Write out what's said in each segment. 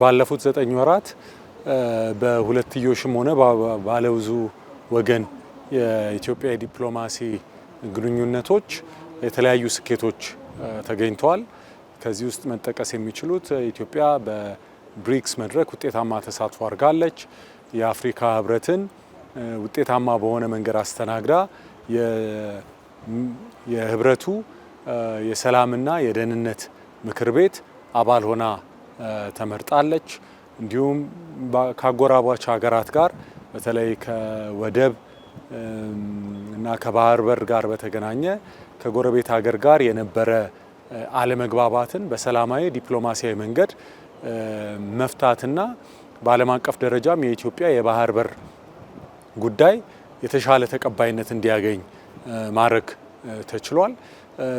ባለፉት 9 ወራት በሁለትዮሽም ሆነ ባለብዙ ወገን የኢትዮጵያ ዲፕሎማሲ ግንኙነቶች የተለያዩ ስኬቶች ተገኝተዋል። ከዚህ ውስጥ መጠቀስ የሚችሉት ኢትዮጵያ በብሪክስ መድረክ ውጤታማ ተሳትፎ አድርጋለች። የአፍሪካ ህብረትን ውጤታማ በሆነ መንገድ አስተናግዳ የህብረቱ የሰላምና የደህንነት ምክር ቤት አባል ሆና ተመርጣለች። እንዲሁም ከአጎራባች ሀገራት ጋር በተለይ ከወደብ እና ከባህር በር ጋር በተገናኘ ከጎረቤት ሀገር ጋር የነበረ አለመግባባትን በሰላማዊ ዲፕሎማሲያዊ መንገድ መፍታትና በዓለም አቀፍ ደረጃም የኢትዮጵያ የባህር በር ጉዳይ የተሻለ ተቀባይነት እንዲያገኝ ማድረግ ተችሏል።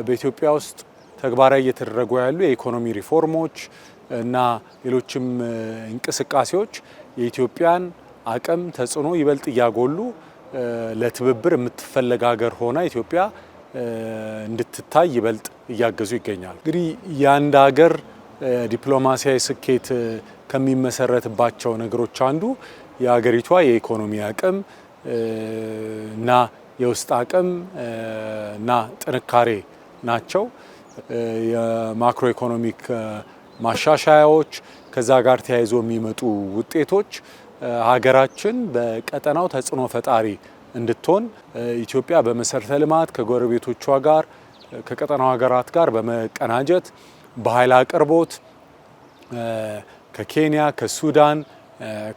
በኢትዮጵያ ውስጥ ተግባራዊ እየተደረጉ ያሉ የኢኮኖሚ ሪፎርሞች እና ሌሎችም እንቅስቃሴዎች የኢትዮጵያን አቅም ተጽዕኖ ይበልጥ እያጎሉ ለትብብር የምትፈለግ ሀገር ሆና ኢትዮጵያ እንድትታይ ይበልጥ እያገዙ ይገኛሉ። እንግዲህ የአንድ ሀገር ዲፕሎማሲያዊ ስኬት ከሚመሰረትባቸው ነገሮች አንዱ የሀገሪቷ የኢኮኖሚ አቅም እና የውስጥ አቅም እና ጥንካሬ ናቸው። የማክሮ ኢኮኖሚክ ማሻሻያዎች ከዛ ጋር ተያይዞ የሚመጡ ውጤቶች ሀገራችን በቀጠናው ተጽዕኖ ፈጣሪ እንድትሆን ኢትዮጵያ በመሰረተ ልማት ከጎረቤቶቿ ጋር ከቀጠናው ሀገራት ጋር በመቀናጀት በኃይል አቅርቦት ከኬንያ፣ ከሱዳን፣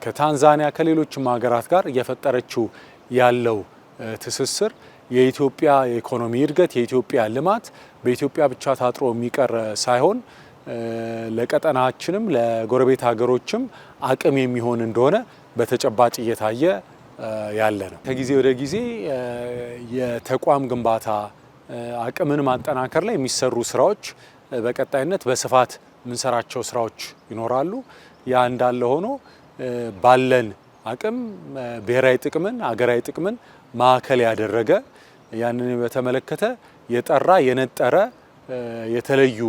ከታንዛኒያ ከሌሎችም ሀገራት ጋር እየፈጠረችው ያለው ትስስር የኢትዮጵያ የኢኮኖሚ እድገት የኢትዮጵያ ልማት በኢትዮጵያ ብቻ ታጥሮ የሚቀር ሳይሆን ለቀጠናችንም ለጎረቤት ሀገሮችም አቅም የሚሆን እንደሆነ በተጨባጭ እየታየ ያለ ነው። ከጊዜ ወደ ጊዜ የተቋም ግንባታ አቅምን ማጠናከር ላይ የሚሰሩ ስራዎች በቀጣይነት በስፋት የምንሰራቸው ስራዎች ይኖራሉ። ያ እንዳለ ሆኖ ባለን አቅም ብሔራዊ ጥቅምን አገራዊ ጥቅምን ማዕከል ያደረገ ያንን በተመለከተ የጠራ የነጠረ የተለዩ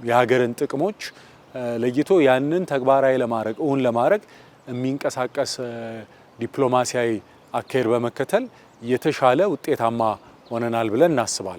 የሀገርን ጥቅሞች ለይቶ ያንን ተግባራዊ ለማድረግ እውን ለማድረግ የሚንቀሳቀስ ዲፕሎማሲያዊ አካሄድ በመከተል የተሻለ ውጤታማ ሆነናል ብለን እናስባለን።